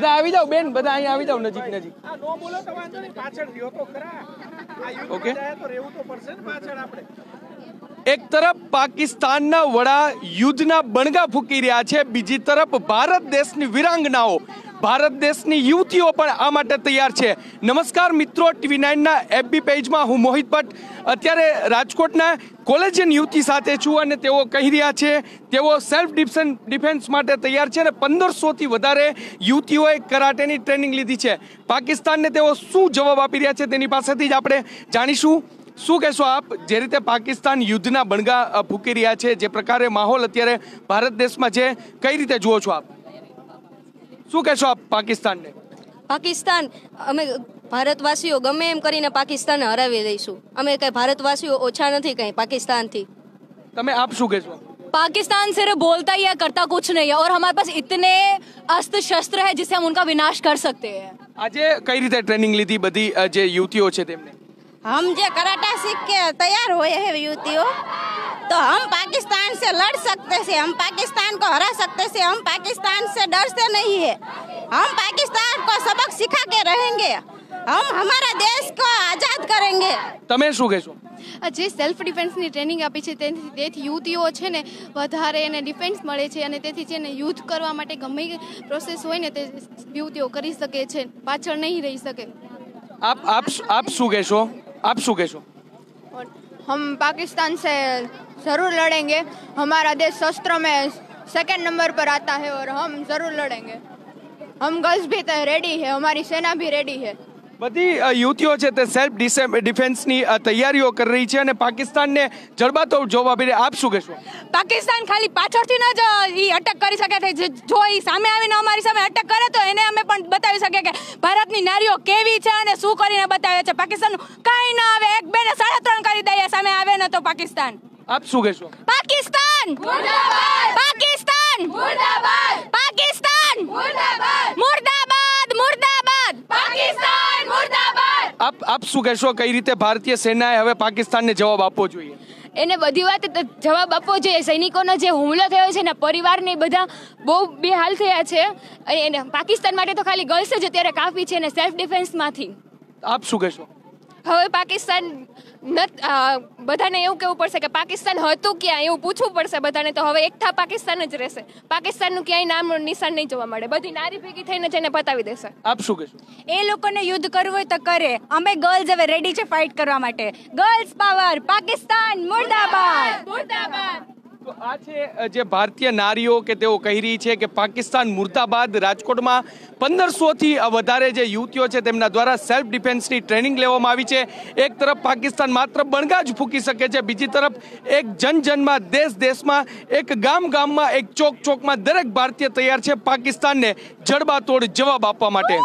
બધા આવી જાવ બેન, બધા અહીંયા આવી જાવ નજીક નજીક. નો બોલો તો વાંધો નહીં, પાછળ રહ્યો તો ખરા. આ યુદ્ધ ઓકે, જાય તો રહેવું તો પડશે ને પાછળ આપણે. એક તરફ પાકિસ્તાનના વડા યુદ્ધના બણગા ફૂંકી રહ્યા છે, બીજી તરફ ભારત દેશની વિરાંગનાઓ, ભારત દેશની યુવતીઓ પણ આ માટે તૈયાર છે. નમસ્કાર મિત્રો, TV9ના FB પેજમાં હું મોહિત ભટ્ટ અત્યારે રાજકોટના કોલેજિયન યુવતી સાથે છું અને તેઓ કહી રહ્યા છે તેઓ સેલ્ફ ડિફેન્સ માટે તૈયાર છે અને 1500થી વધારે યુવતીઓએ કરાટેની ટ્રેનિંગ લીધી છે. પાકિસ્તાનને તેઓ શું જવાબ આપી રહ્યા છે તેની પાસેથી જ આપણે જાણીશું. શું કહેશો આપ, જે રીતે પાકિસ્તાન યુદ્ધના બણગા ફૂંકી રહ્યા છે, જે પ્રકારે માહોલ અત્યારે ભારત દેશમાં છે, કઈ રીતે જુઓ છો આપ? શું કહેશો આપ પાકિસ્તાનને? પાકિસ્તાન, અમે ભારતવાસીઓ ગમે એમ કરીને પાકિસ્તાનને હરાવી દઈશું. અમે કઈ ભારતવાસીઓ ઓછા નથી કઈ પાकिस्तान थी. તમે આપ શું કહેશો? पाकिस्तान सिर्फ बोलता ही है, करता कुछ नहीं है और हमारे पास इतने अस्त्र शस्त्र है जिससे हम उनका विनाश कर सकते हैं. આજે કઈ રીતે ટ્રેનિંગ લીધી બધી જે યુવતીઓ છે તેમને? हम जो कराटा सीख के तैयार हुए हैं युवतियों, तो हम पाकिस्तान से लड़ सकते हैं, हम पाकिस्तान को हरा सकते हैं, हम पाकिस्तान से डरते नहीं है, हम पाकिस्तान को सबक सिखा के रहेंगे, हम हमारा देश को आजाद करेंगे. તમે શું કહેશો? જે સેલ્ફ ડિફેન્સની ટ્રેનિંગ આપી છે તેથી યુવતીઓ છે ને વધારે એને ડિફેન્સ મળે છે અને તેથી છે ને યુદ્ધ કરવા માટે ગમે પ્રોસેસ હોય ને તે યુવતીઓ કરી શકે છે, પાછળ નહીં રહી શકે. આપ શું કહેશો? आप શું કહેશો? हम पाकिस्तान से ज़रूर लड़ेंगे, हमारा देश शस्त्रों में सेकंड नंबर पर आता है और हम ज़रूर लड़ेंगे. हम गर्ल्स भी रेडी है, हमारी सेना भी रेडी है. બધી યુવતીઓ છે તે સેલ્ફ ડિફેન્સની તૈયારીઓ કરી રહી છે અને પાકિસ્તાનને જડબાતોડ જવાબ આપી રહ્યા. આપ શું કહેશો? પાકિસ્તાન ખાલી પાછળથી જ ઈ અટક કરી શકે છે. જો ઈ સામે આવીને અમારી સામે અટક કરે તો એને અમે પણ બતાવી શકીએ કે ભારતની નારીઓ કેવી છે અને શું કરીને બતાવે છે. પાકિસ્તાનનું કાંઈ ના આવે, 1 2 ને 3.5 કરી દઈએ સામે આવે ને તો પાકિસ્તાન. આપ શું કહેશો? પાકિસ્તાન મુર્દાબાદ, પાકિસ્તાન મુર્દાબાદ, પાકિસ્તાન મુર્દાબાદ, મુર્દાબાદ, મુર્દાબાદ, પાકિસ્તાન મુર્દાબાદ. આપ શું કહેશો, કઈ રીતે ભારતીય સેનાએ હવે પાકિસ્તાનને જવાબ આપવો જોઈએ? એને બધી વાત જવાબ આપવો જોઈએ. સૈનિકોનો જે હુમલો થયો છે ને પરિવારને બધા બહુ બેહાલ થયા છે અને પાકિસ્તાન માટે તો ખાલી ગર્લ્સ જ અત્યારે કાફી છે ને સેલ્ફ ડિફેન્સમાંથી. આપ શું કહેશો? હવે પાકિસ્તાન બધાને એવું કહેવું પડશે કે પાકિસ્તાન હતું ક્યાં એવું પૂછવું પડશે બધાને. તો હવે એકતા પાકિસ્તાન જ રહેશે. પાકિસ્તાનનું ક્યાંય નામ નિશાન નહીં જોવા મળે. બધી નારી ભેગી થઈને જઈને પતાવી દેશે. આપ શું કહેશો? એ લોકોને યુદ્ધ કરવું હોય તો કરે. અમે ગર્લ્સ હવે રેડી છે ફાઇટ કરવા માટે. ગર્લ્સ પાવર, પાકિસ્તાન મુર્દાબાદ, મુર્દાબાદ. તો આ છે જે ભારતીય નારીઓ કે તેઓ કહી રહી છે કે પાકિસ્તાન મુર્દાબાદ. રાજકોટમાં 1500થી વધારે જે યુવતીઓ છે તેમના દ્વારા સેલ્ફ ડિફેન્સની ટ્રેનિંગ લેવામાં આવી છે. એક તરફ પાકિસ્તાન માત્ર બણગા જ ફૂંકી શકે છે, બીજી તરફ એક જનમાં, દેશમાં, એક ગામમાં, એક ચોકમાં દરેક ભારતીય તૈયાર છે પાકિસ્તાનને જડબાતોડ જવાબ આપવા માટે.